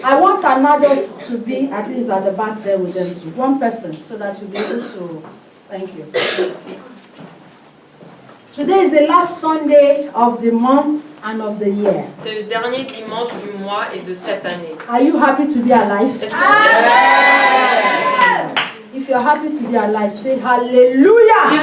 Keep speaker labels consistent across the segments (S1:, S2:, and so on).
S1: I want an adult to be at least at the back there with them too. One person, so that you'll be able to. Thank you. Today is the last Sunday of the month and of the year.
S2: C'est le dernier dimanche du mois et de cette année.
S1: Are you happy to be alive?
S2: Est-ce que vous êtes
S1: If you're happy to be alive, say hallelujah.
S2: Hallelujah.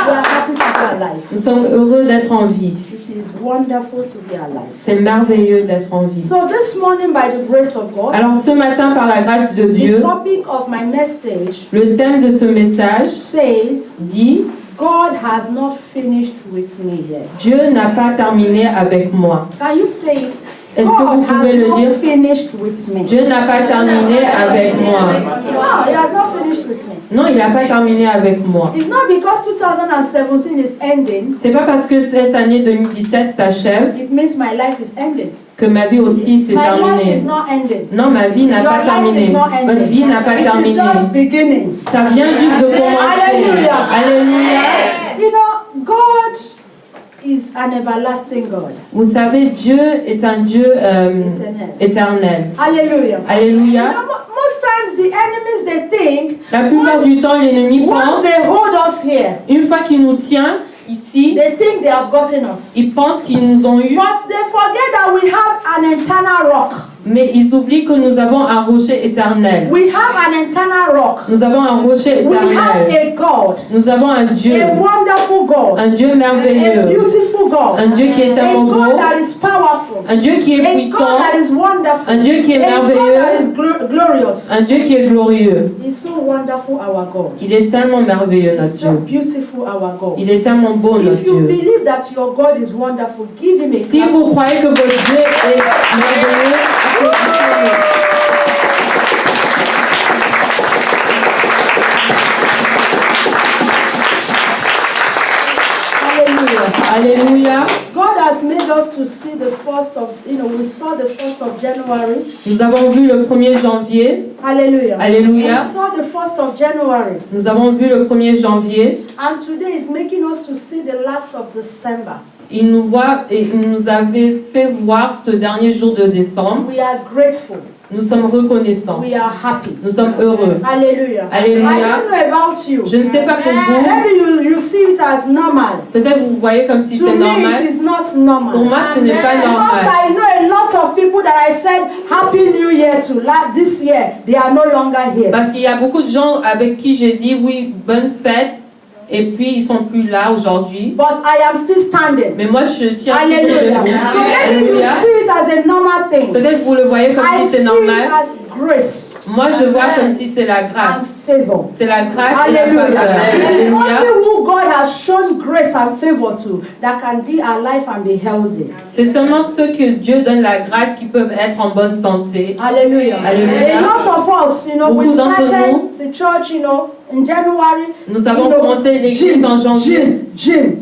S1: We are happy to be alive.
S2: Nous sommes heureux d'être en vie.
S1: It is wonderful to be alive.
S2: C'est merveilleux d'être en vie.
S1: So this morning, by the grace of God,
S2: Alors ce matin, par la grâce de Dieu,
S1: the topic of my message
S2: le thème de ce message
S1: says,
S2: dit
S1: God has not finished with me yet.
S2: Dieu n'a pas terminé avec moi.
S1: Can you say it?
S2: Est-ce que vous
S1: God
S2: pouvez
S1: has
S2: le
S1: not
S2: dire?
S1: finished with me.
S2: Dieu n'a pas terminé avec moi.
S1: No, He has not finished with me.
S2: Non, il n'a pas terminé avec moi.
S1: It's not because 2017 is ending,
S2: C'est pas parce que cette année 2017 s'achève
S1: it means my life is ending.
S2: que ma vie aussi s'est
S1: My life
S2: terminée.
S1: is not ending.
S2: Non, ma vie n'a
S1: Your
S2: pas
S1: life
S2: terminé.
S1: is not
S2: Votre
S1: ending.
S2: vie n'a pas
S1: It is
S2: terminé.
S1: just beginning.
S2: Ça vient juste de commencer.
S1: Alléluia.
S2: Alléluia.
S1: You know, God is an everlasting God.
S2: Vous savez, Dieu est un Dieu éternel.
S1: Hallelujah. You
S2: Alléluia.
S1: know, most times the enemies, they think
S2: La plupart du temps, l'ennemi
S1: once
S2: pense,
S1: they hold us here,
S2: une fois qu'il nous tient ici,
S1: they think they have gotten us.
S2: ils pensent qu'ils nous ont eu,
S1: But they forget that we have an eternal rock.
S2: mais ils oublient que nous avons un rocher éternel.
S1: We have an eternal rock.
S2: Nous avons un rocher
S1: We have
S2: éternel.
S1: a God,
S2: Nous avons un Dieu,
S1: a wonderful God,
S2: un Dieu
S1: a
S2: merveilleux,
S1: beautiful God,
S2: un Dieu qui est
S1: a
S2: tellement
S1: God
S2: beau,
S1: that is powerful,
S2: un Dieu qui est
S1: a God
S2: puissant,
S1: that is wonderful,
S2: un Dieu qui est
S1: a God that
S2: merveilleux,
S1: is glorious.
S2: un Dieu qui est glorieux.
S1: He's so wonderful, our God.
S2: Il est tellement merveilleux, notre
S1: He's so
S2: Dieu.
S1: beautiful, our God.
S2: Il est tellement beau, notre
S1: If you
S2: Dieu.
S1: believe that your God is wonderful, give him a
S2: Si
S1: clap.
S2: vous croyez que votre Dieu est merveilleux,
S1: Hallelujah.
S2: alléluia.
S1: God has made us to see the first of, we saw the 1st of January.
S2: Nous avons vu le 1er janvier.
S1: Hallelujah.
S2: Alléluia.
S1: We saw the 1st of January.
S2: Nous avons vu le 1er janvier.
S1: And today is making us to see the last of December.
S2: Il nous voit et il nous avait fait voir ce dernier jour de décembre.
S1: We are grateful.
S2: Nous sommes reconnaissants.
S1: We are happy.
S2: Nous sommes heureux.
S1: Hallelujah.
S2: Alléluia.
S1: I don't know about you.
S2: Je ne sais pas pour vous.
S1: Maybe you see it as normal.
S2: Peut-être vous voyez comme si
S1: To
S2: c'est
S1: me,
S2: normal.
S1: it is not normal.
S2: Pour moi, ce n'est pas
S1: Because
S2: normal.
S1: I know a lot of people that I said Happy New Year to this year, they are no longer here.
S2: Parce qu'il y a beaucoup de gens avec qui j'ai dit oui, bonne fête. Et puis ils sont plus là aujourd'hui.
S1: But I am still standing.
S2: Mais moi je tiens toujours
S1: Hallelujah.
S2: debout.
S1: So maybe you
S2: Alléluia.
S1: see it as a normal thing.
S2: Peut-être vous le voyez comme
S1: I
S2: si
S1: see
S2: c'est
S1: it
S2: normal.
S1: as grace
S2: Moi je vois comme si c'est la grâce.
S1: and favor.
S2: C'est la grâce et la
S1: Hallelujah.
S2: faveur.
S1: It is
S2: Alléluia.
S1: only who God has shown grace and favor to that can be alive and be healthy.
S2: C'est seulement ceux que Dieu donne la grâce qui peuvent être en bonne santé.
S1: Hallelujah.
S2: Alléluia.
S1: A lot of us, we
S2: Beaucoup d'entre
S1: started
S2: nous,
S1: the church, in January.
S2: Nous avons commencé l'église en janvier. Gym,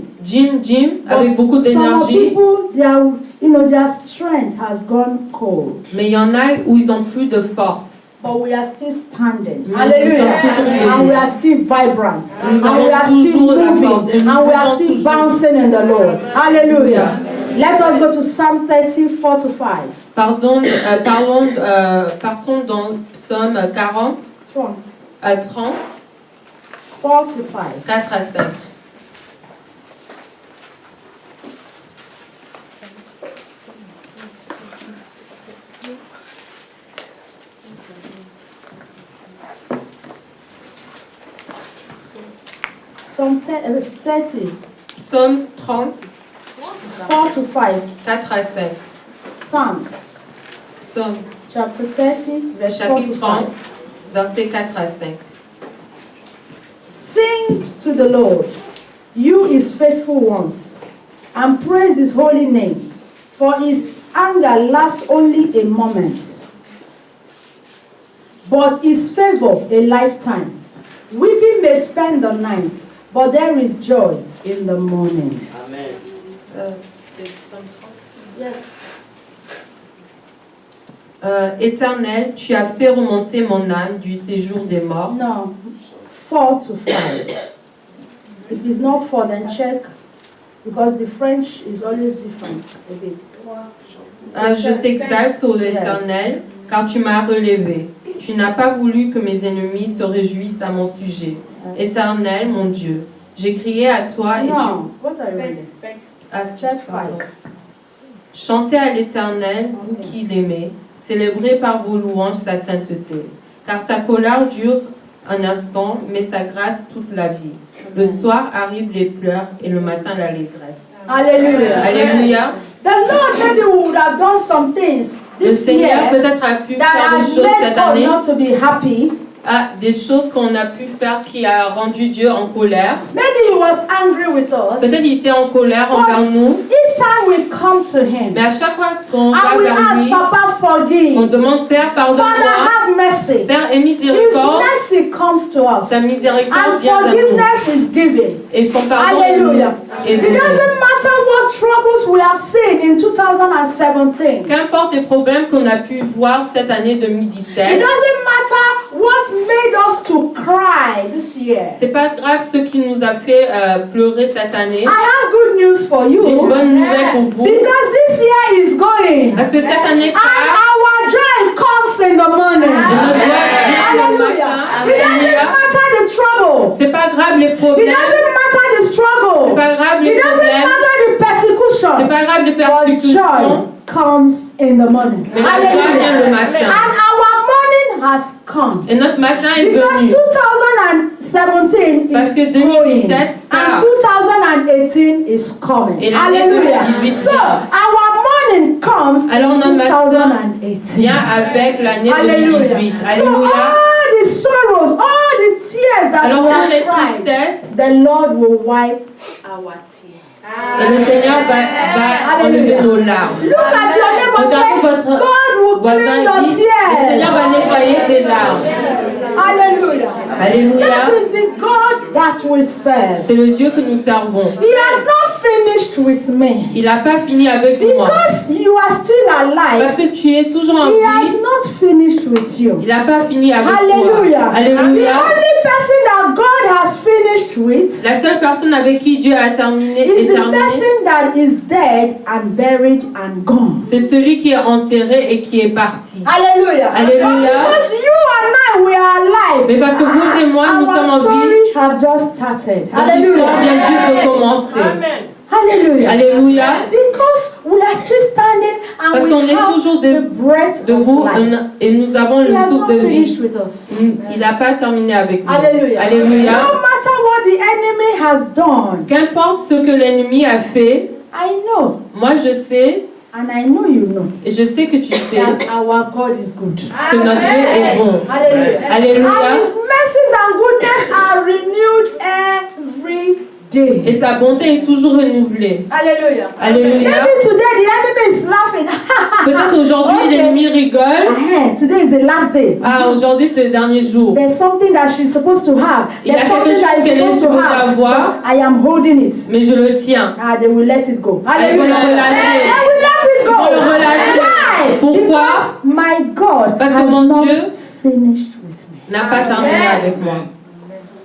S2: avec beaucoup
S1: Some
S2: d'énergie.
S1: people, their strength has gone cold.
S2: Mais il y en a où ils ont plus de force.
S1: But we are still standing.
S2: Nous
S1: Hallelujah.
S2: sommes toujours debout.
S1: And we are still vibrant.
S2: Nous
S1: And we are
S2: avons
S1: still
S2: toujours la
S1: moving.
S2: force. Et nous
S1: And we are
S2: bougeons
S1: still
S2: toujours.
S1: bouncing in the Lord. Hallelujah. Let us go to Psalm 34-5.
S2: Partons dans Psaume 40,
S1: 30.
S2: 30,
S1: 4-5.
S2: 4 à 5.
S1: Psalm 30.
S2: Psaume 30,
S1: 4-5.
S2: 4 à 5.
S1: Psalms.
S2: Psaume
S1: Chapter 30, verse 4 to
S2: chapitre
S1: 5.
S2: 30, versets 4 à 5.
S1: Sing to the Lord, you his faithful ones, and praise his holy name, for his anger lasts only a moment, but his favor a lifetime. Weeping may spend the night, but there is joy in the morning.
S3: Amen.
S2: C'est Psaume 30.
S1: Yes.
S2: Éternel, tu as fait remonter mon âme du séjour des morts.
S1: No, 4 to 5. If it's not 4, then check Because the French is always different a bit.
S2: Je t'exalte, ô l'Éternel, car tu m'as relevé. Tu n'as pas voulu que mes ennemis se réjouissent à mon sujet. Éternel, mon Dieu, j'ai crié à toi et
S1: No, what are you reading?
S2: Pardon. Chantez à l'Éternel, vous qui l'aimez, célébrez par vos louanges sa sainteté. Car sa colère dure un instant, mais sa grâce toute la vie. Le soir arrivent les pleurs et le matin l'allégresse.
S1: Hallelujah.
S2: Alléluia.
S1: The Lord maybe would have done some things
S2: Le
S1: this
S2: Seigneur
S1: year
S2: peut-être a pu
S1: that
S2: faire des
S1: has
S2: choses
S1: made
S2: cette
S1: God
S2: année,
S1: not to be happy.
S2: des choses qu'on a pu faire qui a rendu Dieu en colère.
S1: Maybe he was angry with us.
S2: Peut-être qu'il était en colère
S1: But
S2: envers nous,
S1: each time we come to him
S2: mais à chaque fois qu'on va
S1: and we
S2: vers
S1: ask,
S2: lui,
S1: Papa,
S2: on
S1: forgive.
S2: demande Père,
S1: Father,
S2: pardonne-moi.
S1: have mercy.
S2: Père, aie
S1: His
S2: miséricorde.
S1: mercy comes to us.
S2: Sa
S1: And
S2: miséricorde vient à nous.
S1: forgiveness is given.
S2: Et son pardon
S1: Hallelujah.
S2: est
S1: It
S2: donné.
S1: doesn't matter what troubles we have seen in 2017.
S2: Qu'importe les problèmes qu'on a pu voir cette année
S1: It
S2: 2017,
S1: doesn't matter what made us to cry this year.
S2: c'est pas grave ce qui nous a fait pleurer cette année.
S1: I have good news for you.
S2: J'ai une bonne nouvelle pour vous.
S1: Because this year is going.
S2: Parce que cette année
S1: And
S2: part
S1: our joy comes in the morning.
S2: et notre joie vient le
S1: Hallelujah.
S2: matin.
S1: It doesn't
S2: Alléluia.
S1: matter the trouble.
S2: C'est pas grave les
S1: It
S2: problèmes.
S1: doesn't matter the
S2: C'est
S1: struggle.
S2: pas grave les
S1: It doesn't
S2: problèmes.
S1: matter the
S2: C'est
S1: persecution.
S2: pas grave les
S1: But
S2: persécutions.
S1: joy comes in the morning.
S2: Mais la joie vient le matin.
S1: And our morning has come.
S2: Et notre matin est
S1: Because
S2: venu.
S1: 2017
S2: Parce que
S1: is
S2: 2017
S1: going
S2: part.
S1: and 2018 is coming.
S2: Et l'année
S1: Hallelujah.
S2: 2018
S1: So
S2: vient.
S1: our morning comes
S2: Alors
S1: in
S2: notre matin
S1: 2018.
S2: vient avec l'année
S1: Hallelujah.
S2: 2018.
S1: So
S2: Alléluia.
S1: all the sorrows, all the tears that
S2: Alors
S1: we
S2: pour les
S1: have cried,
S2: tristesses,
S1: the Lord will wipe our tears.
S2: et le Seigneur va enlever nos larmes.
S1: Look at your neighbor and
S2: Regardez
S1: say,
S2: votre
S1: God will
S2: voisin
S1: clean
S2: et
S1: your
S2: dit, le Seigneur va
S1: tears.
S2: nettoyer tes larmes.
S1: Hallelujah.
S2: Alléluia.
S1: That is the God that we serve.
S2: C'est le Dieu que nous servons.
S1: He has not finished with me.
S2: Il n'a pas fini avec moi.
S1: Because you are still alive,
S2: Parce que tu es toujours en
S1: He has
S2: vie.
S1: not finished with you.
S2: Il n'a pas fini avec
S1: Hallelujah.
S2: toi.
S1: The
S2: Alléluia.
S1: only person that God has finished with
S2: La seule personne avec qui Dieu a terminé
S1: is
S2: est
S1: the
S2: terminé,
S1: person that is dead and buried and gone.
S2: c'est celui qui est enterré et qui est parti.
S1: Hallelujah.
S2: Alléluia.
S1: But because you and I, we are alive.
S2: Mais parce que vous et moi, nous sommes en
S1: Our story
S2: vie,
S1: have just started.
S2: notre histoire vient
S1: Hallelujah.
S2: juste de commencer.
S1: Hallelujah.
S2: Alléluia.
S1: Because we are still standing and
S2: Parce
S1: we
S2: qu'on est
S1: have
S2: toujours
S1: the breath
S2: debout
S1: of life.
S2: et nous avons
S1: He
S2: le
S1: has
S2: souffle
S1: not
S2: de
S1: finished
S2: vie.
S1: with us.
S2: Il n'a pas terminé avec nous.
S1: Hallelujah.
S2: Alléluia.
S1: No matter what the enemy has done,
S2: Qu'importe ce que l'ennemi a fait,
S1: I know,
S2: moi je sais,
S1: and I know you know,
S2: et je sais que tu sais,
S1: that our God is good.
S2: que notre Dieu est bon.
S1: Hallelujah.
S2: Alléluia.
S1: And His mercies and goodness are renewed every day.
S2: Et sa bonté est toujours renouvelée.
S1: Hallelujah.
S2: Alléluia.
S1: Maybe today the enemy is laughing.
S2: Peut-être aujourd'hui
S1: Okay.
S2: l'ennemi rigole.
S1: Today is the last day.
S2: Ah, aujourd'hui c'est le dernier jour.
S1: There's something that she's supposed to have.
S2: Il y a
S1: There's
S2: quelque
S1: something that
S2: chose
S1: is
S2: qu'elle est
S1: supposed to
S2: supposée
S1: have.
S2: avoir.
S1: But I am holding it.
S2: Mais je le tiens.
S1: They will let it go.
S2: Ils vont le relâcher.
S1: They will let it go.
S2: Ils vont le relâcher.
S1: Why?
S2: Pourquoi?
S1: Because my God
S2: Parce que
S1: has
S2: mon
S1: not
S2: Dieu
S1: finished with me.
S2: n'a pas terminé avec moi.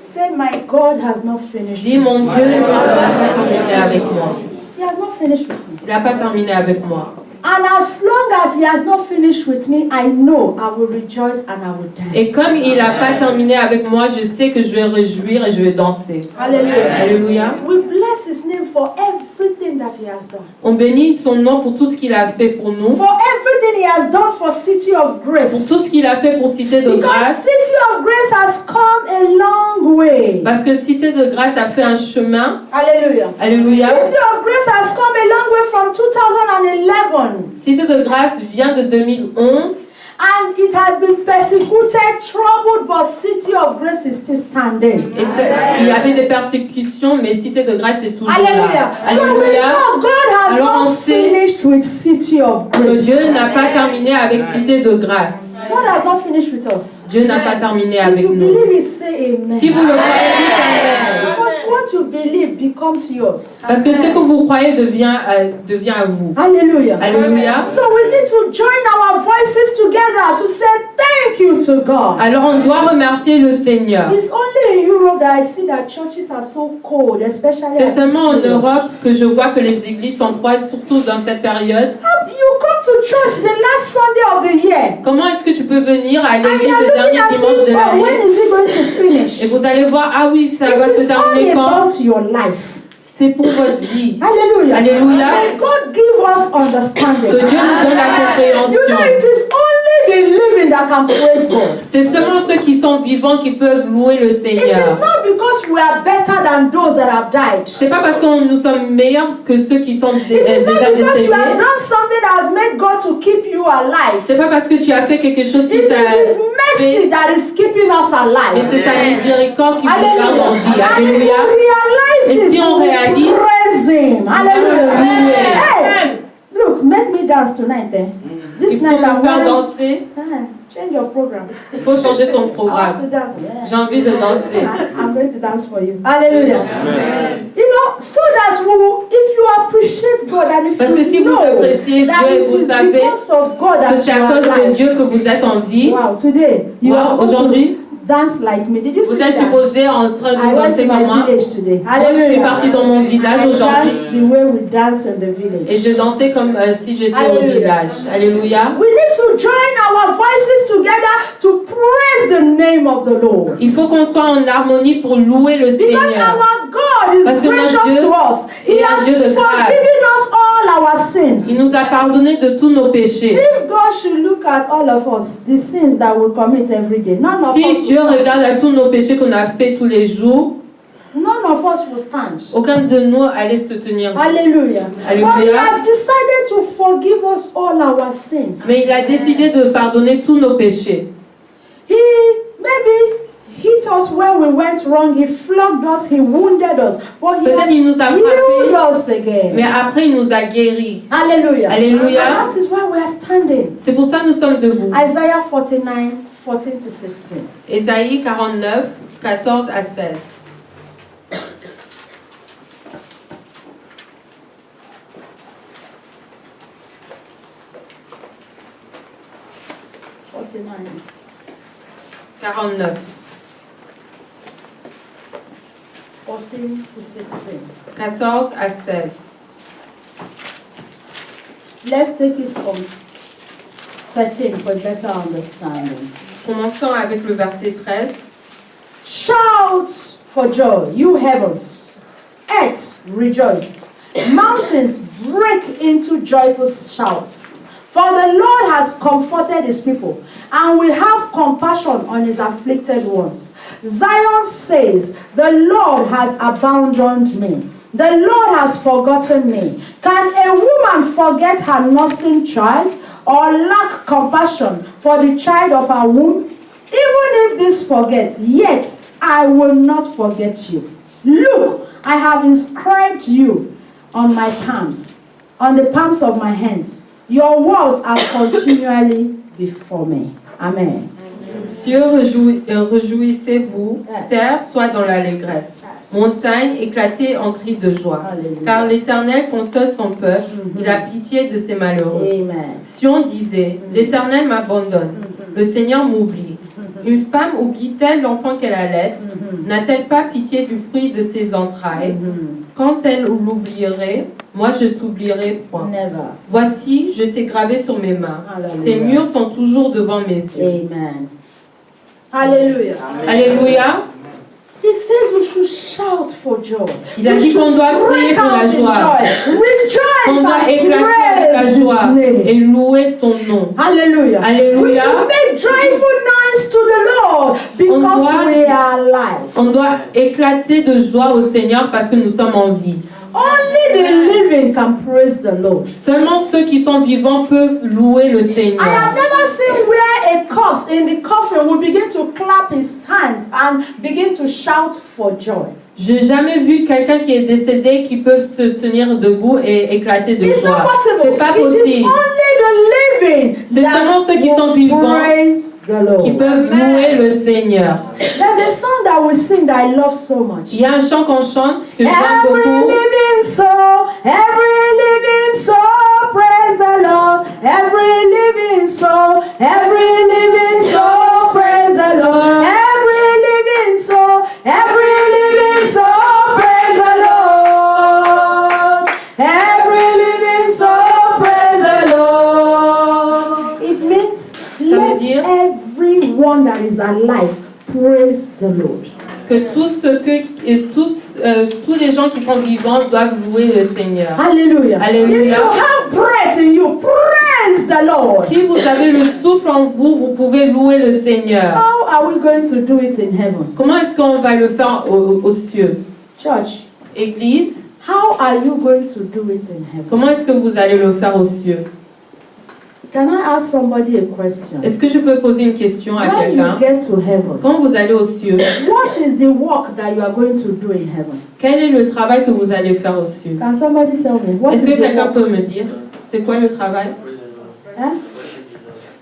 S1: Say, my God has not finished
S2: Dis,
S1: with
S2: mon
S1: me.
S2: Dieu n'a pas terminé avec moi.
S1: He has not finished with me.
S2: Il n'a pas terminé avec moi.
S1: And as long as He has not finished with me, I know I will rejoice and I will dance.
S2: Et comme il n'a pas terminé avec moi, je sais que je vais réjouir et je vais danser.
S1: Hallelujah.
S2: Alléluia.
S1: We bless His name for everything that He has done.
S2: On bénit son nom pour tout ce qu'il a fait pour nous.
S1: For everything He has done for City of
S2: Pour
S1: Grace.
S2: tout ce qu'il a fait pour Cité de
S1: Because
S2: Grâce.
S1: City of Grace has come a long way.
S2: Parce que Cité de Grâce a fait un chemin.
S1: Hallelujah.
S2: Alléluia.
S1: City of Grace has come a long way from 2011.
S2: Cité de Grâce vient de 2011.
S1: And it has been persecuted, troubled, but City of Grace is still standing.
S2: Et il y avait des persécutions, mais Cité de Grâce est toujours
S1: Hallelujah.
S2: là.
S1: So we
S2: Alléluia.
S1: know God has
S2: Alors on
S1: not
S2: sait
S1: finished with City of
S2: Que
S1: Grace.
S2: Dieu n'a pas terminé avec Cité de Grâce.
S1: God has not finished with us.
S2: Dieu n'a pas terminé
S1: If
S2: avec
S1: you
S2: nous.
S1: believe it, say amen.
S2: Si vous le croyez, dites Amen.
S1: Because what you believe becomes yours.
S2: Parce que ce que vous croyez devient à vous.
S1: Hallelujah.
S2: Alléluia.
S1: So we need to join our voices together to say thank you to God.
S2: Alors on doit remercier le Seigneur.
S1: It's only in Europe that I see that churches are so cold, especially
S2: C'est
S1: at this
S2: seulement en
S1: period.
S2: Europe que je vois que les églises sont froides, surtout dans cette période.
S1: You come to church the last Sunday of the year.
S2: Comment est-ce que tu peux venir à
S1: And
S2: l'église
S1: you're
S2: le
S1: looking
S2: dernier
S1: at
S2: dimanche de
S1: it, oh, when
S2: l'année
S1: is it going to finish?
S2: et vous allez voir, ah oui, ça va
S1: It
S2: se
S1: is
S2: terminer
S1: only
S2: quand?
S1: about your life.
S2: C'est pour votre vie.
S1: Hallelujah.
S2: Alléluia.
S1: May God give us understanding.
S2: Que Dieu nous donne la
S1: You know,
S2: compréhension.
S1: it is only the living that can praise God.
S2: C'est seulement ceux qui sont vivants qui peuvent louer le
S1: It is
S2: Seigneur.
S1: not because we are better than those that have died.
S2: C'est pas parce que nous sommes meilleurs que ceux qui sont
S1: It is not
S2: déjà
S1: because you have
S2: décédés.
S1: done something that has made God to keep you alive.
S2: C'est pas parce que tu as fait quelque chose qui
S1: It
S2: t'a
S1: is His mercy
S2: fait,
S1: that is keeping us
S2: mais
S1: alive.
S2: c'est sa miséricorde qui vous garde en vie.
S1: And if we
S2: Alléluia.
S1: realize
S2: Et
S1: this,
S2: si on
S1: we
S2: réalise,
S1: praise Him. Hallelujah.
S2: Hallelujah.
S1: Hey, look, make me dance tonight. This
S2: Il faut
S1: night
S2: me
S1: I'm
S2: faire
S1: wearing.
S2: danser.
S1: Change your program.
S2: Il faut changer ton
S1: I want to
S2: programme.
S1: dance.
S2: J'ai envie de danser.
S1: I'm going to dance for you. Hallelujah. You know, so that we will, if you appreciate God and if
S2: Parce que si
S1: you
S2: vous
S1: know
S2: appréciez
S1: that
S2: Dieu et
S1: it
S2: vous
S1: is
S2: savez
S1: because of God
S2: que
S1: that
S2: c'est
S1: you
S2: à
S1: are
S2: cause de
S1: alive.
S2: Dieu que vous êtes en vie.
S1: Wow, today you are
S2: Wow,
S1: supposed
S2: aujourd'hui,
S1: to dance like me. Did you
S2: vous
S1: see
S2: êtes
S1: that?
S2: supposé en train de
S1: I went
S2: danser
S1: to
S2: comme
S1: my
S2: moi.
S1: village today.
S2: Moi, je suis
S1: Hallelujah.
S2: partie dans mon village
S1: I
S2: aujourd'hui
S1: danced the way we dance in the village.
S2: et je dansais comme si j'étais au
S1: Alléluia.
S2: village. Alléluia.
S1: We need to join our voices together to praise the name of the Lord.
S2: Il faut qu'on soit en harmonie pour louer le
S1: Because
S2: Seigneur.
S1: our God is
S2: Parce que notre
S1: gracious
S2: Dieu
S1: to us. He
S2: est un
S1: has
S2: Dieu de grâce.
S1: forgiven us all our sins.
S2: Il nous a pardonné de tous nos péchés.
S1: If God should look at all of us, the sins that we commit every day, none of
S2: Si
S1: us
S2: Dieu
S1: will stand.
S2: regarde à tous nos péchés qu'on a fait tous les jours,
S1: None of us will stand.
S2: aucun de nous allait se tenir.
S1: Hallelujah.
S2: Alléluia.
S1: But He has decided to forgive us all our sins.
S2: Mais il a décidé de pardonner tous nos péchés.
S1: He maybe hit us when we went wrong. He flogged us. He wounded us. But He
S2: Peut-être
S1: has
S2: il nous a
S1: healed
S2: frappés,
S1: us again.
S2: mais après il nous a guéris.
S1: Hallelujah.
S2: Alléluia.
S1: And that is why we are standing.
S2: C'est pour ça que nous sommes debout.
S1: Isaiah 49, 14 to 16.
S2: Ésaïe 49, 14 à 16.
S1: Forty-nine.
S2: 49,
S1: 14 to 16.
S2: 14 à 16.
S1: Let's take it from 13 for better understanding.
S2: Commençons avec le verset 13.
S1: Shout for joy, you heavens. Earth, rejoice. Mountains, break into joyful shouts. For the Lord has comforted His people, and will have compassion on His afflicted ones. Zion says, the Lord has abandoned me. The Lord has forgotten me. Can a woman forget her nursing child, or lack compassion for the child of her womb? Even if this forget, yet I will not forget you. Look, I have inscribed you on my palms, on the palms of my hands. Your walls are continually before me. Amen.
S2: Cieux, réjouissez-vous,
S1: Yes.
S2: terre, soit dans l'allégresse. Montagne, éclatez en cris de joie.
S1: Hallelujah.
S2: Car l'Éternel console son peuple, il a pitié de ses malheureux.
S1: Amen.
S2: Sion disait, l'Éternel m'abandonne, le Seigneur m'oublie. Une femme oublie-t-elle l'enfant qu'elle allait? N'a-t-elle pas pitié du fruit de ses entrailles? Quand elle l'oublierait, moi je t'oublierai point.
S1: Never.
S2: Voici, je t'ai gravé sur mes mains.
S1: Hallelujah.
S2: Tes murs sont toujours devant mes yeux.
S1: Amen. Hallelujah.
S2: Alléluia.
S1: He says we should shout for joy.
S2: Il a
S1: We
S2: dit
S1: should
S2: qu'on doit crier
S1: break
S2: pour la
S1: out in
S2: joie.
S1: joy. Rejoice
S2: On doit
S1: and
S2: éclater avec la
S1: praise
S2: joie
S1: His name.
S2: et louer son nom.
S1: Hallelujah.
S2: Alléluia.
S1: We should make joyful noise to the Lord because
S2: doit-
S1: we are alive.
S2: On doit éclater de joie au Seigneur parce que nous sommes en vie.
S1: Only the living can praise the Lord.
S2: Seulement ceux qui sont vivants peuvent louer le
S1: I have
S2: Seigneur.
S1: never seen where a corpse in the coffin will begin to clap his hands and begin to shout for joy.
S2: J'ai jamais vu quelqu'un qui est décédé qui peut se tenir debout et éclater de
S1: It's not
S2: joie.
S1: possible.
S2: C'est pas
S1: It is
S2: possible.
S1: only the living
S2: C'est seulement ceux qui sont
S1: that
S2: vivants
S1: will praise the Lord.
S2: qui peuvent louer le Seigneur.
S1: There's a song that we sing that I love so much.
S2: Il y a un chant qu'on chante que j'aime
S1: Every
S2: beaucoup.
S1: living soul, praise the Lord. Every living soul, praise the Lord. Every living soul, praise the Lord. Every living soul, praise the Lord. It means
S2: Ça veut
S1: let
S2: dire
S1: everyone that is alive praise the Lord.
S2: que tous les gens qui sont vivants doivent louer le Seigneur.
S1: Hallelujah.
S2: Alléluia.
S1: If you have breath in you, praise the Lord.
S2: Si vous avez le souffle en vous, vous pouvez louer le Seigneur.
S1: How are we going to do it in heaven?
S2: Comment est-ce qu'on va le faire aux cieux?
S1: Church,
S2: Église,
S1: how are you going to do it in heaven?
S2: comment est-ce que vous allez le faire aux cieux?
S1: Can I ask somebody a question?
S2: Est-ce que je peux poser une question à
S1: When you
S2: quelqu'un?
S1: get to heaven,
S2: Quand vous allez aux cieux,
S1: what is the work that you are going to do in heaven?
S2: quel est le travail que vous allez faire aux cieux?
S1: Can somebody tell me? What
S2: Est-ce
S1: is
S2: que
S1: the
S2: quelqu'un
S1: work?
S2: peut me dire? C'est quoi le travail?
S1: Huh?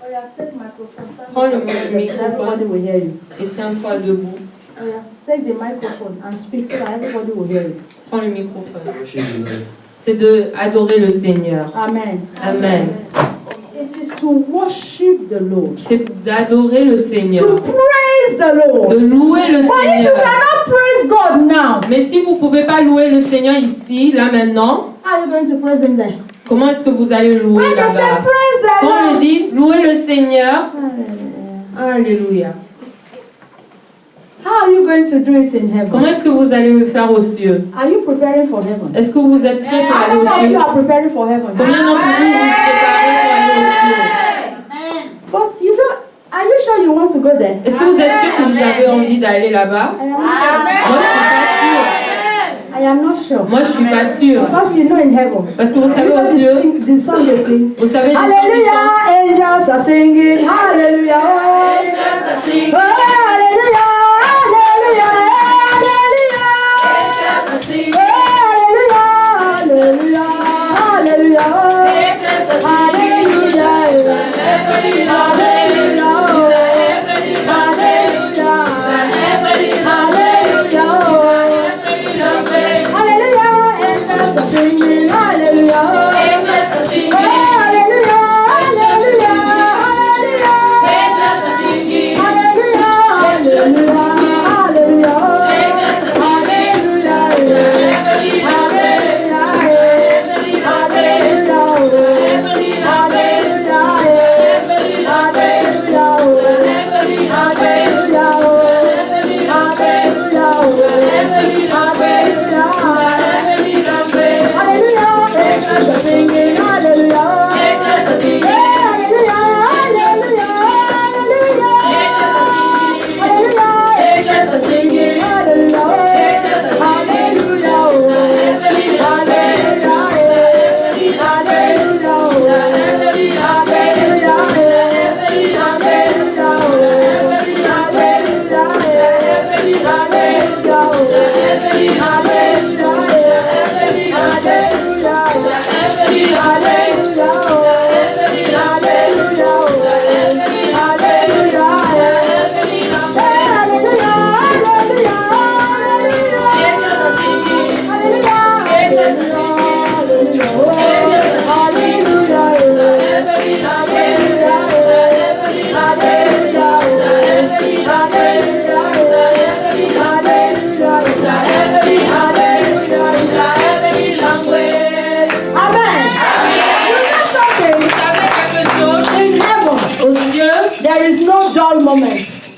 S1: Oh yeah, take microphone. Stand
S2: Prends le
S1: up. Everybody
S2: microphone
S1: will hear you.
S2: et tiens-toi debout.
S1: Oh yeah, take the microphone and speak so that everybody will hear you.
S2: Prends le microphone. C'est de adorer le Seigneur.
S1: Amen.
S2: Amen.
S1: It is to worship the Lord.
S2: C'est d'adorer le
S1: To
S2: Seigneur.
S1: praise the Lord.
S2: De louer le
S1: But if you
S2: Seigneur.
S1: cannot praise God now,
S2: Mais si vous ne pouvez pas louer le Seigneur ici, là maintenant,
S1: how are you going to praise Him there?
S2: comment est-ce que vous allez louer
S1: When they say
S2: là-bas?
S1: praise the
S2: Quand on
S1: Lord,
S2: dit louer le Seigneur, alléluia.
S1: how are you going to do it in
S2: Comment
S1: heaven?
S2: est-ce que vous allez le faire aux cieux?
S1: Are you preparing for heaven?
S2: Est-ce que vous êtes prêts pour
S1: How
S2: aller aux
S1: many of you
S2: cieux?
S1: are preparing for heaven?
S2: Combien d'entre vous vous préparez pour aller aux cieux?
S1: But you don't. Are you sure you want to go there?
S2: Est-ce que vous êtes sûr que vous avez envie d'aller là-bas?
S1: I am not sure.
S2: Moi, je suis pas sûre. Moi, je suis pas sûre.
S1: Because you know in heaven.
S2: Parce que vous savez
S1: You know
S2: aux
S1: the,
S2: cieux,
S1: the song they sing.
S2: vous savez les chants qui
S1: Hallelujah,
S2: chantent.
S1: angels are singing. Hallelujah. Oh, hallelujah. Hallelujah. Hallelujah. Hallelujah.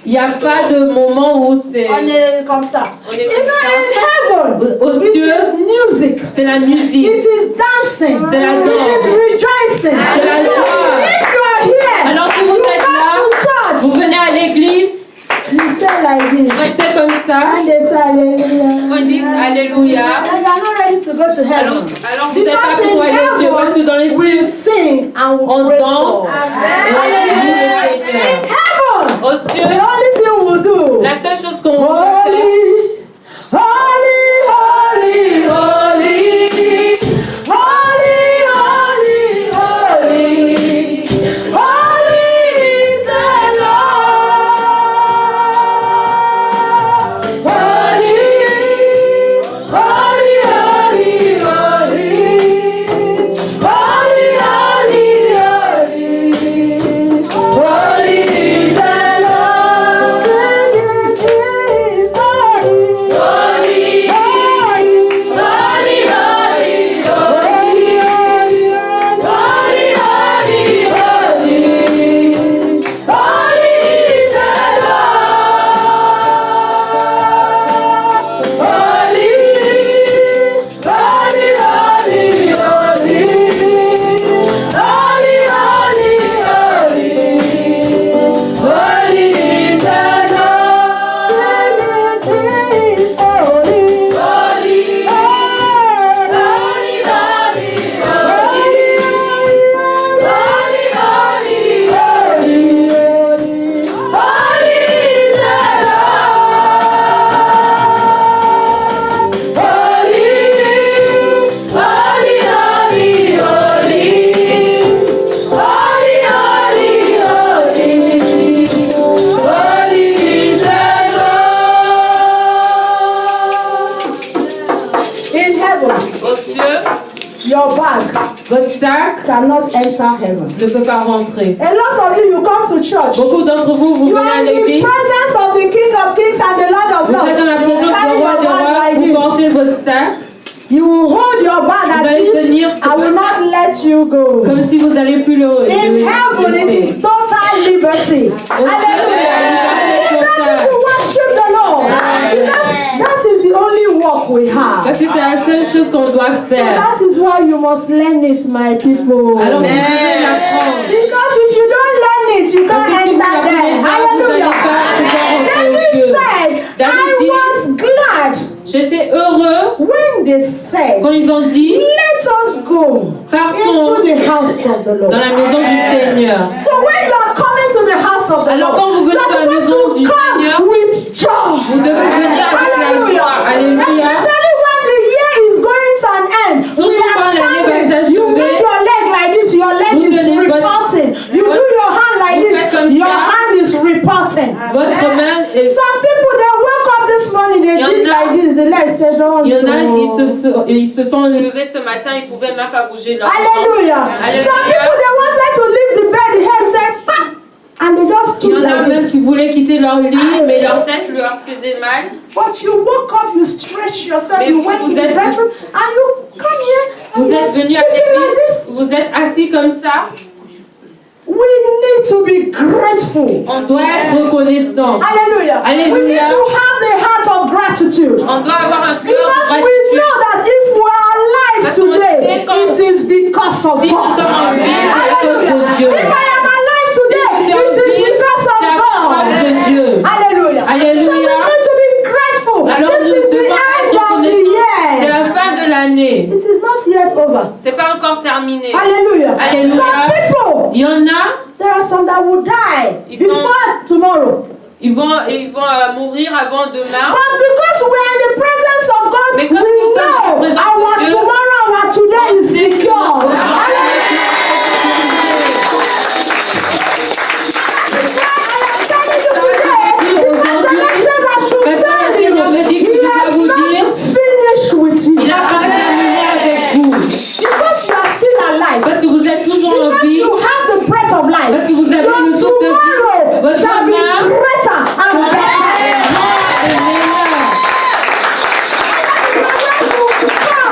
S2: Il n'y a pas de moment où c'est...
S1: On est comme ça.
S2: On est
S1: You
S2: comme
S1: know, in heaven,
S2: Aux
S1: it
S2: cieux,
S1: is music.
S2: c'est la musique.
S1: It is dancing.
S2: C'est la
S1: It is
S2: danse.
S1: rejoicing.
S2: C'est la joie.
S1: If you are here,
S2: Alors si vous
S1: you
S2: êtes
S1: come
S2: là,
S1: to church.
S2: vous venez à l'église,
S1: You stay like this.
S2: restez comme ça,
S1: And they say hallelujah.
S2: on dit Alléluia.
S1: And you are not ready to go to heaven.
S2: Alors vous n'êtes pas
S1: Because
S2: pour
S1: in
S2: aller aux cieux, parce que dans les
S1: heaven, we
S2: cieux,
S1: sing and we
S2: on
S1: praise
S2: danse
S1: God.
S2: et on loue le
S1: In
S2: Seigneur.
S1: heaven,
S2: Aux
S1: the
S2: cieux,
S1: only thing we'll do.
S2: la seule chose qu'on va faire,
S1: Holy, holy, holy, holy, holy, holy, holy is the Lord enter heaven.
S2: ne peut pas rentrer.
S1: A lot of you come to church.
S2: Beaucoup d'entre vous, vous
S1: You
S2: venez
S1: are
S2: à
S1: in the
S2: l'église,
S1: presence of the King of Kings and the Lord of
S2: vous
S1: Lords.
S2: êtes dans la présence du
S1: Carry
S2: roi
S1: your
S2: des
S1: bag
S2: rois,
S1: like
S2: vous
S1: this.
S2: portez votre sac,
S1: You will hold your bag
S2: vous
S1: as
S2: allez
S1: if
S2: tenir
S1: I will not let you go.
S2: comme si vous n'allez plus le
S1: In heaven, it
S2: laisser.
S1: is total liberty. Hallelujah. To worship the Lord. That is the only work we have.
S2: Parce que c'est la seule chose qu'on doit
S1: So
S2: faire.
S1: that is why you must learn it, my people.
S2: Alors vous devez l'apprendre.
S1: Because if you don't learn it, you
S2: Parce
S1: can't
S2: que si vous
S1: enter
S2: l'apprenez
S1: there.
S2: pas, vous n'allez
S1: Hallelujah.
S2: pas pouvoir rentrer aux cieux.
S1: David said,
S2: David dit,
S1: I was glad
S2: J'étais heureux
S1: when they said,
S2: quand ils ont dit,
S1: let us go
S2: partons
S1: into the house of the Lord.
S2: dans la maison du Seigneur.
S1: So when you are coming to the house of the
S2: Alors
S1: Lord,
S2: quand vous venez
S1: you
S2: dans
S1: are
S2: la maison
S1: supposed
S2: du
S1: to come
S2: Seigneur,
S1: with joy.
S2: vous devez venir avec la joie. Alléluia.
S1: Especially when the year is going to an end.
S2: Surtout
S1: We are
S2: quand l'année va
S1: standing. You
S2: s'achever.
S1: make your leg like this, your leg
S2: Vous
S1: is
S2: tenez votre-
S1: reporting. You do your hand like
S2: Vous faites
S1: this,
S2: comme
S1: your
S2: ça.
S1: hand is reporting.
S2: Votre main est...
S1: Some people, they woke up this morning, they
S2: Il y en
S1: did
S2: a-
S1: like this, the leg said, don't
S2: Il y en a,
S1: do.
S2: ils se sont levés ce matin, ils pouvaient même pas bouger leur
S1: Hallelujah.
S2: Hallelujah.
S1: Some people, they wanted to leave the bed, the head said, "Pah!" and they just
S2: Il y
S1: stood
S2: en a
S1: like
S2: même
S1: this.
S2: qui voulaient quitter leur lit, mais leur tête leur faisait mal.
S1: But you woke up, you stretched yourself,
S2: Mais
S1: you
S2: vous
S1: went to the
S2: êtes-
S1: restroom, and you come here, and
S2: Vous
S1: you're
S2: êtes venus à
S1: sitting like
S2: l'église,
S1: this.
S2: vous êtes assis comme ça.
S1: We need to be grateful.
S2: On doit être reconnaissant.
S1: Hallelujah.
S2: Hallelujah.
S1: We need to have the heart of gratitude.
S2: On doit avoir un cœur de
S1: Because we
S2: gratitude.
S1: know that if we are alive
S2: Parce qu'on
S1: today,
S2: sait quand-
S1: it is because of
S2: Si nous
S1: God.
S2: sommes en vie, c'est à cause de
S1: Hallelujah.
S2: Dieu.
S1: If I am alive
S2: Si
S1: today,
S2: nous
S1: it
S2: sommes en
S1: is
S2: vie,
S1: because of
S2: c'est à cause de
S1: God.
S2: Dieu.
S1: Hallelujah.
S2: Hallelujah.
S1: So we need to be grateful.
S2: Alors
S1: This
S2: nous
S1: is the
S2: devons
S1: end
S2: être
S1: of the
S2: reconnaissants. C'est
S1: year.
S2: la fin de l'année.
S1: It is not yet over.
S2: C'est pas encore terminé.
S1: Hallelujah.
S2: Hallelujah.
S1: Some people,
S2: Il y en a,
S1: there are some that will die
S2: Ils sont-
S1: before tomorrow.
S2: ils vont mourir avant demain.
S1: But because we are in the presence of God,
S2: Mais
S1: we
S2: comme nous sommes
S1: know
S2: en présence
S1: our
S2: de Dieu,
S1: tomorrow, our today is
S2: sait que
S1: secure.
S2: notre-
S1: Hallelujah.
S2: Il a pas terminé avec vous.
S1: Because you are still alive.
S2: Parce que vous êtes toujours en
S1: Because
S2: vie.
S1: you have the breath of life.
S2: Parce que vous avez
S1: Your
S2: le souffle de vie.
S1: tomorrow
S2: Votre
S1: shall be
S2: demain
S1: greater and better.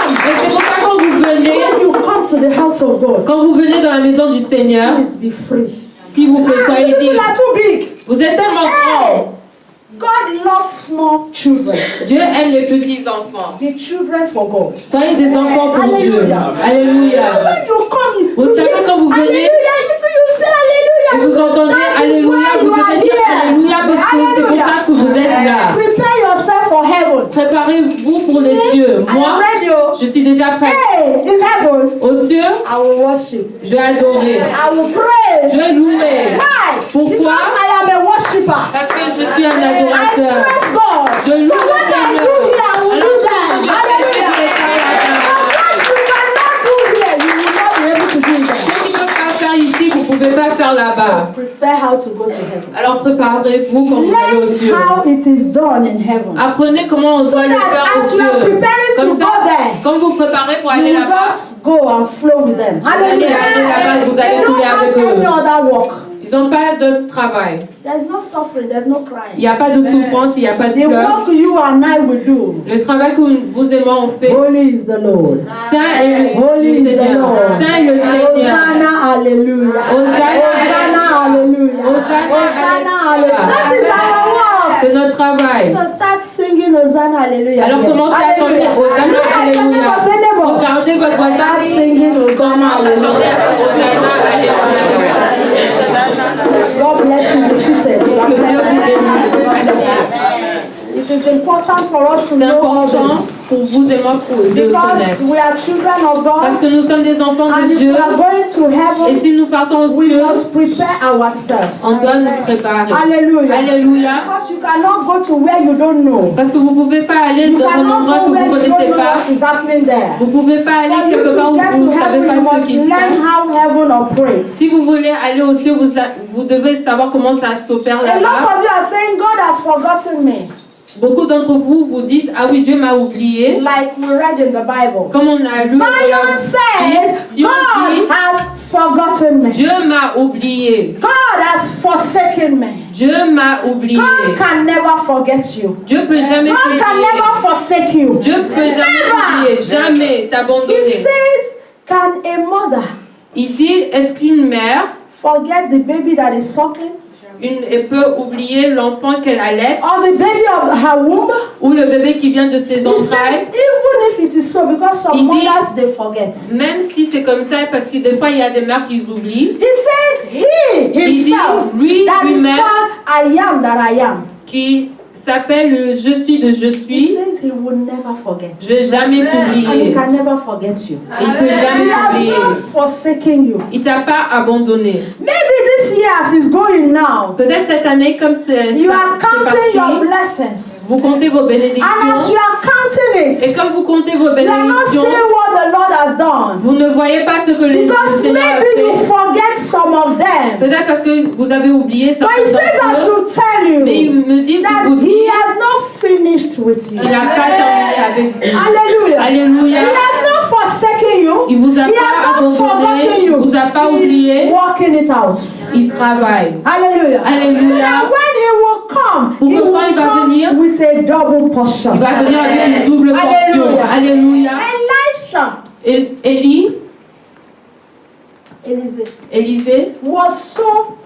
S2: Et c'est pour ça quand vous venez,
S1: When you come to the house of God,
S2: quand vous venez dans la maison du Seigneur,
S1: please be free.
S2: s'il vous plaît, soyez
S1: People
S2: libres.
S1: are too big.
S2: Vous êtes tellement
S1: Hey,
S2: grands.
S1: God loves small children.
S2: Dieu aime les petits enfants.
S1: The children for God.
S2: Soyez des enfants pour Dieu.
S1: Alléluia.
S2: Alléluia.
S1: When you come,
S2: Vous savez quand vous venez,
S1: Alléluia, you say Alléluia.
S2: et vous entendez
S1: That is
S2: Alléluia,
S1: why
S2: vous
S1: you are
S2: devez dire
S1: here.
S2: Alléluia parce que c'est pour ça que vous êtes là.
S1: Prepare yourself for heaven.
S2: Préparez-vous pour les cieux.
S1: I am
S2: Moi,
S1: ready. Oh.
S2: je suis déjà prête.
S1: Hey, in heaven,
S2: Aux cieux,
S1: I will worship.
S2: je vais adorer.
S1: I will praise.
S2: Je vais louer.
S1: Why?
S2: Pourquoi?
S1: Because I am a worshiper.
S2: Parce que je suis un
S1: I
S2: adorateur.
S1: praise God.
S2: Je
S1: So
S2: loue
S1: what
S2: le
S1: I
S2: Seigneur.
S1: do here, I will do
S2: Alors,
S1: that.
S2: je fais
S1: Hallelujah.
S2: ce que je fais là-bas.
S1: But what you cannot do here, you will not be able to do
S2: Ce
S1: that.
S2: que tu ne peux pas faire ici, vous ne pouvez pas faire là-bas.
S1: Prepare how to go to heaven.
S2: Alors préparez-vous quand vous allez aux
S1: Learn
S2: cieux.
S1: how it is done in heaven.
S2: Apprenez comment on
S1: So
S2: doit le
S1: that
S2: faire aux
S1: as you are
S2: cieux.
S1: preparing to
S2: Comme
S1: go
S2: ça,
S1: there,
S2: quand vous préparez pour
S1: you
S2: aller
S1: will
S2: là-bas,
S1: just go and flow with them.
S2: allez là-bas, vous
S1: They
S2: allez
S1: don't
S2: couler
S1: have
S2: avec eux.
S1: any other work.
S2: Ils n'ont pas de travail.
S1: There's no suffering, there's no
S2: Il
S1: crying.
S2: n'y a pas de souffrance, il n'y a pas de
S1: The
S2: pleurs.
S1: work you and I will do.
S2: Le travail que vous et moi on fait,
S1: Holy is the Lord.
S2: Saint est
S1: Holy
S2: le
S1: is the
S2: Seigneur.
S1: Lord.
S2: Saint est le Seigneur.
S1: Hosanna, hallelujah. Hosanna, hallelujah. Hosanna, hallelujah. That is our work.
S2: C'est notre travail.
S1: So start singing Hosanna, hallelujah.
S2: Alors commencez à chanter Hosanna, Alléluia. Regardez votre voisin.
S1: Start singing Hosanna,
S2: Commence à chanter
S1: hallelujah.
S2: Hosanna, Alléluia.
S1: God bless you. Be seated. God
S2: Que Dieu vous
S1: bless
S2: bénisse.
S1: you. It is important for us to
S2: C'est
S1: know all
S2: important
S1: this.
S2: pour vous et moi de le
S1: Because
S2: connaître.
S1: we are children of
S2: Parce
S1: God.
S2: que nous sommes des enfants
S1: And
S2: de
S1: if
S2: Dieu.
S1: we are going to
S2: Et
S1: heaven,
S2: si nous partons aux
S1: we
S2: cieux,
S1: must prepare ourselves.
S2: on doit nous préparer.
S1: Hallelujah.
S2: Alléluia.
S1: Because you cannot go to where you don't know.
S2: Parce que vous ne pouvez pas aller
S1: You
S2: dans un
S1: cannot
S2: endroit
S1: go
S2: que
S1: where
S2: vous ne
S1: you don't
S2: connaissez
S1: know
S2: pas.
S1: what is happening there.
S2: Vous ne pouvez pas
S1: For
S2: aller
S1: you
S2: quelque part
S1: to
S2: où
S1: get
S2: vous
S1: to
S2: ne savez
S1: heaven, you
S2: pas ce
S1: must
S2: qui se
S1: learn
S2: passe.
S1: how heaven operates.
S2: Si vous voulez aller aux cieux, vous devez savoir comment ça s'opère
S1: A lot
S2: là-bas.
S1: of you are saying, God has forgotten me.
S2: Beaucoup d'entre vous vous dites, ah oui, Dieu m'a oublié.
S1: Like we read in the Bible.
S2: Comme on a lu dans la
S1: Zion says,
S2: Bible,
S1: God has forgotten me.
S2: Dieu m'a oublié.
S1: God has forsaken me.
S2: Dieu m'a oublié.
S1: God can never forget you.
S2: Dieu peut jamais
S1: God can
S2: t'oublier.
S1: never forsake you.
S2: Dieu peut jamais t'oublier, jamais
S1: He
S2: t'abandonner.
S1: says, can a mother
S2: Il dit, est-ce qu'une mère
S1: forget the baby that is suckling?
S2: elle peut oublier l'enfant qu'elle allait
S1: Or the baby of her womb?
S2: ou le bébé qui vient de ses
S1: He says,
S2: entrailles?
S1: even if it is so, because some
S2: Il dit-
S1: mothers, they forget.
S2: Même si c'est comme ça, parce que des fois il y a des mères qui oublient,
S1: He says, he
S2: il dit,
S1: himself,
S2: lui,
S1: that is
S2: lui-même,
S1: called I am that I am.
S2: qui s'appelle le Je suis de Je
S1: He
S2: suis,
S1: says he will never forget.
S2: je vais jamais
S1: And he
S2: t'oublier.
S1: can never forget you.
S2: Il peut
S1: He
S2: jamais
S1: has
S2: t'oublier.
S1: not forsaken you.
S2: Il t'a pas abandonné.
S1: Maybe this year as it's going now,
S2: Peut-être cette année, comme c'est
S1: you are counting your
S2: parti,
S1: blessings.
S2: vous comptez vos
S1: And as
S2: bénédictions.
S1: you are counting
S2: Et
S1: it,
S2: comme vous comptez vos
S1: you are not
S2: bénédictions,
S1: seeing what the Lord has done.
S2: vous ne voyez pas ce que le
S1: Because
S2: Seigneur a
S1: maybe you
S2: fait.
S1: forget some of them.
S2: Peut-être parce que vous avez oublié
S1: But
S2: certains
S1: he says I
S2: d'entre eux.
S1: should tell
S2: Mais il
S1: you
S2: me dit
S1: that
S2: de vous
S1: he
S2: dire
S1: has not finished with you.
S2: qu'il n'a pas terminé avec vous.
S1: Hallelujah. He
S2: Alléluia.
S1: has not forsaken you.
S2: Il vous a
S1: He has
S2: pas
S1: not forgotten
S2: abandonné,
S1: you.
S2: il vous a pas
S1: He's
S2: oublié.
S1: working it out.
S2: Il travaille.
S1: Hallelujah.
S2: Alléluia.
S1: So that when he will come,
S2: Pour
S1: he
S2: que
S1: will
S2: quand il va
S1: come
S2: venir,
S1: with a double portion.
S2: Il va venir avec une double portion.
S1: Alléluia.
S2: Alléluia.
S1: Elisha,
S2: Élisée
S1: was so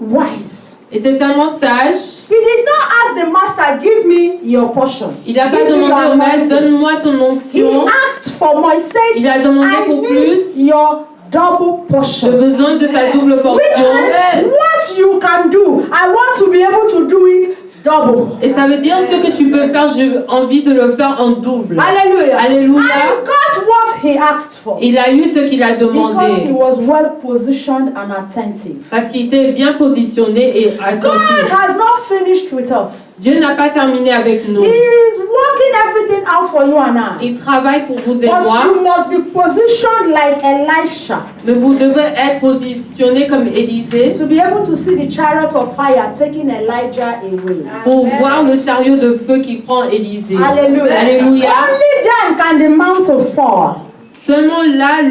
S1: wise.
S2: était tellement sage.
S1: He did not ask the master, give me your portion.
S2: Il n'a pas
S1: Give me
S2: demandé
S1: your
S2: au maître,
S1: anointing.
S2: donne-moi ton
S1: He
S2: onction.
S1: asked for more. He said,
S2: Il a demandé
S1: I
S2: pour
S1: need
S2: plus.
S1: your double
S2: J'ai
S1: portion.
S2: besoin de ta double
S1: Which
S2: portion.
S1: means what you can do, I want to be able to do it double.
S2: Et ça veut dire ce que tu peux faire, j'ai envie de le faire en double.
S1: Hallelujah.
S2: Alléluia.
S1: And he got what he asked for.
S2: Il a eu ce qu'il a
S1: Because he
S2: demandé.
S1: was well positioned and attentive.
S2: Parce qu'il était bien positionné et
S1: God
S2: attentif.
S1: has not finished with us.
S2: Dieu n'a pas terminé avec nous.
S1: He is working everything out for you and I.
S2: Il travaille pour vous et
S1: But
S2: moi.
S1: you must be positioned like Elisha
S2: Mais vous devez être positionné comme Élisée
S1: to be able to see the chariots of fire taking Elijah away.
S2: pour voir le chariot de feu qui prend Élisée.
S1: Hallelujah.
S2: Alléluia.
S1: Only then can the mantle fall.
S2: Seulement là,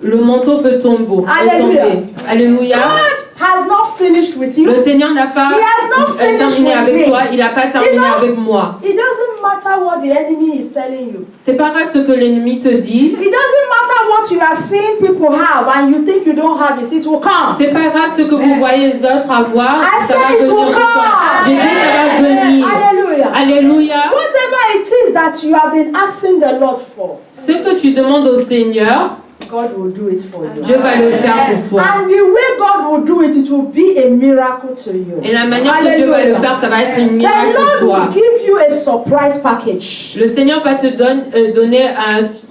S2: le manteau peut tomber.
S1: Alléluia.
S2: Alléluia.
S1: God has not finished with you.
S2: Le Seigneur n'a pas
S1: He has not finished
S2: terminé
S1: with
S2: avec
S1: me.
S2: toi. Il n'a pas terminé
S1: You know,
S2: avec moi.
S1: It doesn't matter what the enemy is telling you.
S2: C'est pas grave ce que l'ennemi te dit.
S1: It doesn't matter what you are seeing people have and you think you don't have it. It will come.
S2: C'est pas grave ce que vous voyez les autres avoir.
S1: I
S2: Ça va
S1: said it
S2: venir
S1: will
S2: de toi.
S1: come.
S2: J'ai dit ça va venir.
S1: Hallelujah.
S2: Alléluia.
S1: Whatever it is that you have been asking the Lord for,
S2: Ce que tu demandes au Seigneur,
S1: God will do it for you.
S2: Dieu va le faire pour toi.
S1: And the way God will do it, it will be a miracle to you.
S2: Et la manière que Dieu va le faire, ça va être une
S1: The
S2: miracle pour
S1: Lord
S2: toi.
S1: will give you a surprise package.
S2: Le Seigneur va te donner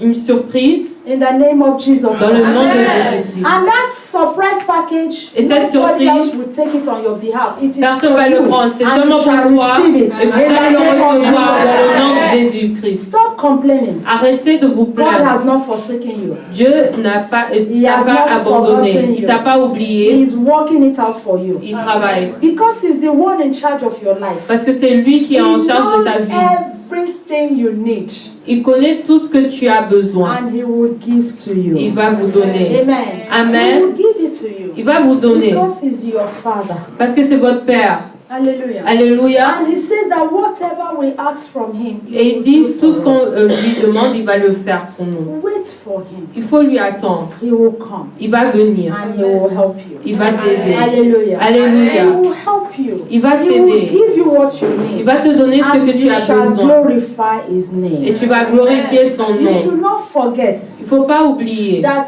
S2: une surprise
S1: In the name of Jesus.
S2: dans le nom de Jésus-Christ.
S1: And that surprise package,
S2: Et cette
S1: nobody
S2: surprise,
S1: else will take it on your behalf. It is
S2: Personne
S1: for
S2: va le
S1: you.
S2: prendre, c'est
S1: And
S2: seulement
S1: you
S2: pour
S1: shall
S2: toi.
S1: receive
S2: Et
S1: it.
S2: vous
S1: In the
S2: allez le
S1: name of
S2: recevoir dans le nom de
S1: Jesus.
S2: Jésus-Christ.
S1: Stop complaining.
S2: Arrêtez de vous
S1: God
S2: plaindre.
S1: has not forsaken you.
S2: Dieu n'a pas,
S1: He has
S2: t'a
S1: not
S2: pas abandonné.
S1: forgotten
S2: Il
S1: you.
S2: t'a pas
S1: He
S2: oublié.
S1: is working it out for you.
S2: Il travaille.
S1: Because He's the one in charge of your life.
S2: Parce que c'est lui qui est en charge de ta vie.
S1: Everything you need.
S2: Il connaît tout ce que tu as besoin.
S1: And He will give to you.
S2: Il va vous donner.
S1: Amen.
S2: Amen.
S1: He will give it to you.
S2: Il va vous donner.
S1: Because He's your Father.
S2: Parce que c'est votre Père.
S1: Hallelujah.
S2: Alléluia.
S1: And He says that whatever we ask from Him, He
S2: Et il
S1: will
S2: dit
S1: do
S2: tout
S1: for
S2: ce qu'on
S1: us.
S2: lui demande, il va le faire pour nous.
S1: Wait for Him.
S2: Il faut lui attendre.
S1: He will come.
S2: Il va venir.
S1: And He will help you.
S2: Il va t'aider.
S1: Hallelujah. He
S2: Alléluia.
S1: will help you.
S2: Il va
S1: He will
S2: t'aider.
S1: give you what you
S2: Il
S1: need.
S2: va te donner ce
S1: And
S2: que tu
S1: you
S2: as
S1: shall
S2: besoin.
S1: glorify His name.
S2: Et tu vas glorifier son
S1: You
S2: nom.
S1: should not forget
S2: Il ne faut pas oublier
S1: that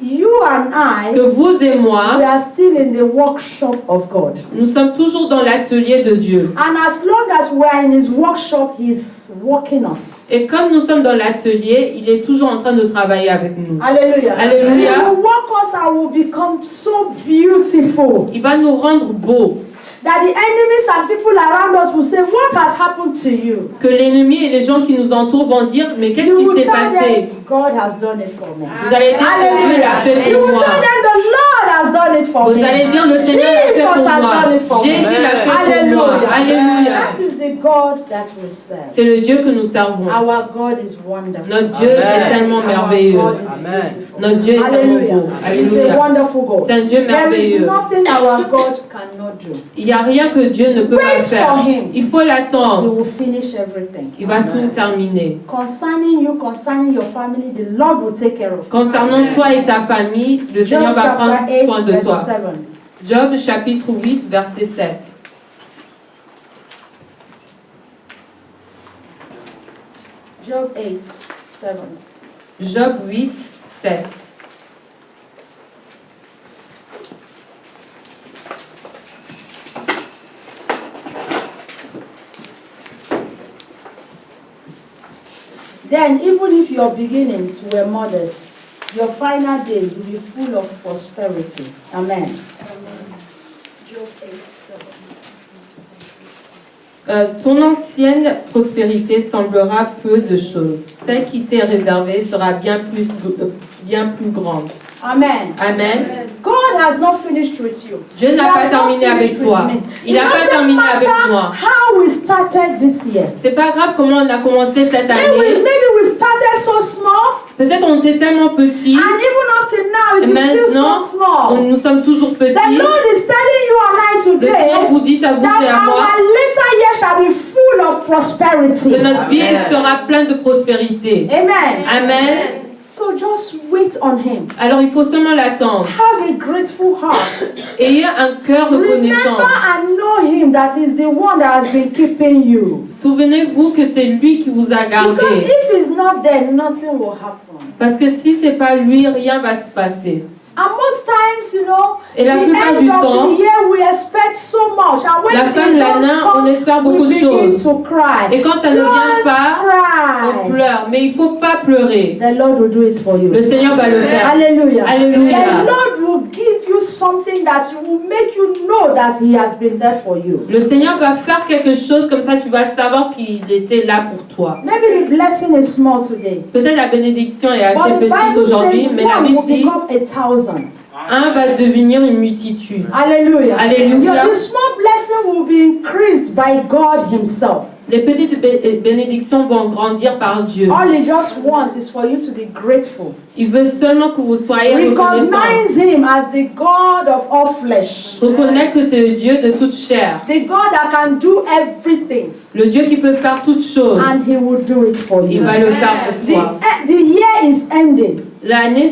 S1: you and I,
S2: que vous et
S1: we
S2: moi,
S1: are still in the workshop of God.
S2: nous sommes toujours dans l'atelier de Dieu.
S1: And as long as we are in His workshop, He's working us.
S2: Et comme nous sommes dans l'atelier, il est toujours en train de travailler avec nous.
S1: Hallelujah.
S2: Alléluia.
S1: He will work us and will become so beautiful
S2: Il va nous rendre beaux.
S1: that the enemies and people around us will say, what has happened to you?
S2: Que l'ennemi et les gens qui nous entourent vont dire, mais qu'est-ce
S1: You
S2: qui
S1: will
S2: s'est
S1: tell
S2: passé?
S1: them, God has done it for me.
S2: Vous allez dire que Dieu l'a fait
S1: You
S2: pour
S1: will
S2: moi.
S1: tell them, the Lord has done it for
S2: Vous
S1: me.
S2: allez dire, le Seigneur l'a fait
S1: Jesus
S2: pour
S1: has
S2: moi.
S1: done it for me.
S2: Jésus l'a fait pour moi.
S1: Hallelujah.
S2: Alléluia.
S1: That is the the God that we serve.
S2: C'est le Dieu que nous servons.
S1: Our God is wonderful.
S2: Notre Dieu est tellement merveilleux.
S1: Our God is
S3: Amen.
S1: beautiful.
S2: Notre Dieu est tellement
S1: Hallelujah.
S2: beau.
S1: He's a
S2: Alléluia.
S1: wonderful God.
S2: C'est un Dieu
S1: There is
S2: merveilleux.
S1: nothing our God cannot do.
S2: Il n'y a rien que Dieu ne peut pas
S1: Wait
S2: faire.
S1: for him.
S2: Il faut
S1: He
S2: l'attendre.
S1: will finish everything.
S2: Il va tout terminer.
S1: Concerning you, concerning your family, the Lord will take care of you.
S2: Concernant toi et ta famille, le
S1: Job
S2: Seigneur va prendre
S1: chapter 8,
S2: soin de
S1: verse
S2: toi.
S1: 7.
S2: Job chapitre 8, verset 7.
S1: Job 8, 7.
S2: Job 8, 7.
S1: Then, even if your beginnings were modest, your final days will be full of prosperity. Amen. Job 8, 7.
S2: Ton ancienne prospérité semblera peu de choses. Celle qui t'est réservée sera bien plus grande.
S1: Amen.
S2: Amen.
S1: God has not finished with you.
S2: Dieu n'a
S1: He
S2: pas
S1: has not
S2: terminé avec
S1: finished
S2: toi.
S1: with me.
S2: Il
S1: It
S2: n'a pas
S1: doesn't
S2: terminé avec
S1: matter
S2: moi.
S1: how we started this year.
S2: C'est pas grave comment on a commencé cette année.
S1: Maybe we started so small,
S2: Peut-être on était tellement petits.
S1: and even up till now, it
S2: Et
S1: is still
S2: maintenant,
S1: so small.
S2: nous sommes toujours
S1: The
S2: petits.
S1: Lord is telling you and I
S2: Le
S1: today
S2: Seigneur vous dit à vous
S1: that
S2: et à moi
S1: our later years shall be full of prosperity.
S2: que notre vie
S3: Amen.
S2: sera pleine de prospérité.
S1: Amen.
S2: Amen.
S1: So just wait on Him.
S2: Alors il faut seulement l'attendre.
S1: Have a grateful heart.
S2: Ayez un cœur reconnaissant.
S1: Remember and know Him that is the one that has been keeping you.
S2: Souvenez-vous que c'est lui qui vous a
S1: Because
S2: gardé.
S1: if He's not there, nothing will happen.
S2: Parce que si c'est pas lui, rien va se passer.
S1: And most times, you know,
S2: Et la
S1: the
S2: plupart
S1: end
S2: du
S1: of
S2: temps,
S1: the year we expect so much. And when
S2: la fin
S1: it
S2: de
S1: don't
S2: l'année, on
S1: come,
S2: espère beaucoup
S1: we
S2: de
S1: begin
S2: choses.
S1: to cry.
S2: Et quand ça ne vient pas, on
S1: Cry.
S2: pleure. Mais il faut pas pleurer.
S1: The Lord will do it for you.
S2: Le Seigneur va le faire.
S1: Hallelujah.
S2: Alléluia.
S1: The Lord will give you something that will make you know that He has been there for you.
S2: Le Seigneur va faire quelque chose comme ça, tu vas savoir qu'il était là pour toi.
S1: Maybe the blessing is small today,
S2: Peut-être la bénédiction est
S1: but
S2: assez
S1: the
S2: petite
S1: Bible
S2: aujourd'hui,
S1: says
S2: mais la
S1: one
S2: Bible
S1: will
S2: dit
S1: become 1,000.
S2: un va devenir une multitude.
S1: Hallelujah.
S2: Alléluia.
S1: The small blessing will be increased by God Himself.
S2: Les petites bénédictions vont grandir par Dieu.
S1: All He just wants is for you to be grateful.
S2: Il veut seulement que vous soyez reconnaissants.
S1: Recognize Him as the God of all flesh,
S2: Reconnaître que c'est le Dieu de toute chair.
S1: the God that can do everything,
S2: Le Dieu qui peut faire toutes choses.
S1: and He will do it for
S2: Il
S1: you.
S2: va le faire pour toi.
S1: The year is ending,
S2: L'année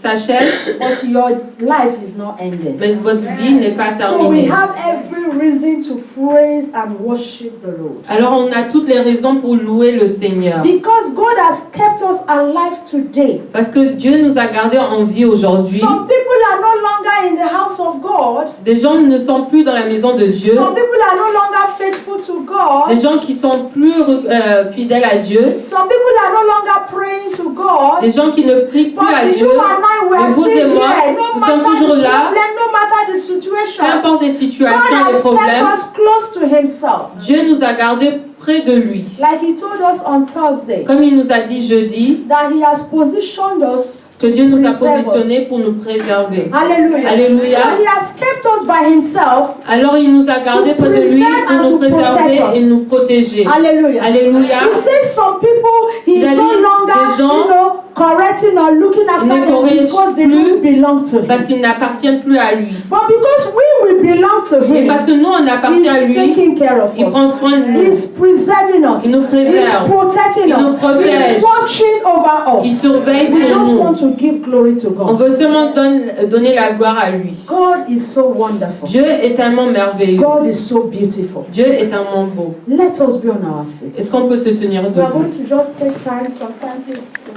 S2: s'achève,
S1: but your life is not ending.
S2: mais votre vie n'est pas
S1: So we
S2: terminée.
S1: have every reason to praise and worship the Lord.
S2: Alors on a toutes les raisons pour louer le Seigneur.
S1: Because God has kept us alive today.
S2: Parce que Dieu nous a gardés en vie aujourd'hui.
S1: Some people are no longer in the house of God.
S2: Des gens ne sont plus dans la maison de Dieu.
S1: Some people are no longer faithful to God.
S2: Des gens qui sont plus fidèles à Dieu.
S1: Some people are no longer praying to God.
S2: Des gens qui ne prient plus à
S1: But
S2: Dieu.
S1: you and I, we are
S2: Mais vous
S1: still
S2: et moi,
S1: here. No
S2: nous
S1: matter
S2: sommes toujours
S1: the
S2: là.
S1: problem, no matter the situation.
S2: Peu importe les
S1: God
S2: situations, les
S1: has kept
S2: problèmes,
S1: us close to Himself.
S2: Dieu nous a gardés près de lui.
S1: Like He told us on Thursday,
S2: Comme il nous a dit jeudi,
S1: that He has positioned us.
S2: que Dieu nous a positionnés pour nous préserver.
S1: Hallelujah.
S2: Alléluia.
S1: So He has kept us by Himself.
S2: Alors il nous a gardés près de lui pour nous préserver et nous protéger.
S1: Hallelujah.
S2: Alléluia.
S1: He says some people He is
S2: Il a
S1: no
S2: dit
S1: longer,
S2: des gens,
S1: you know, correcting or looking after
S2: ne
S1: them
S2: corrige
S1: because they
S2: plus
S1: don't belong to
S2: Parce
S1: Him.
S2: qu'ils n'appartiennent plus à lui.
S1: But because we belong to
S2: Mais
S1: Him,
S2: parce que nous, on appartient à
S1: He's
S2: lui,
S1: taking care of
S2: il prend
S1: us.
S2: soin de nous.
S1: He's preserving us.
S2: Il nous préserve.
S1: He's protecting
S2: Il nous
S1: us.
S2: protège.
S1: He's watching over
S2: Il
S1: us.
S2: surveille
S1: We
S2: sur
S1: just
S2: nous.
S1: want to give glory to
S2: On
S1: God.
S2: veut seulement donner la gloire à lui.
S1: God is so wonderful.
S2: Dieu est tellement merveilleux.
S1: God is so beautiful.
S2: Dieu est tellement beau.
S1: Let us be on our feet.
S2: Est-ce qu'on peut se tenir
S1: We are
S2: debout?
S1: going to just take time, some time, please.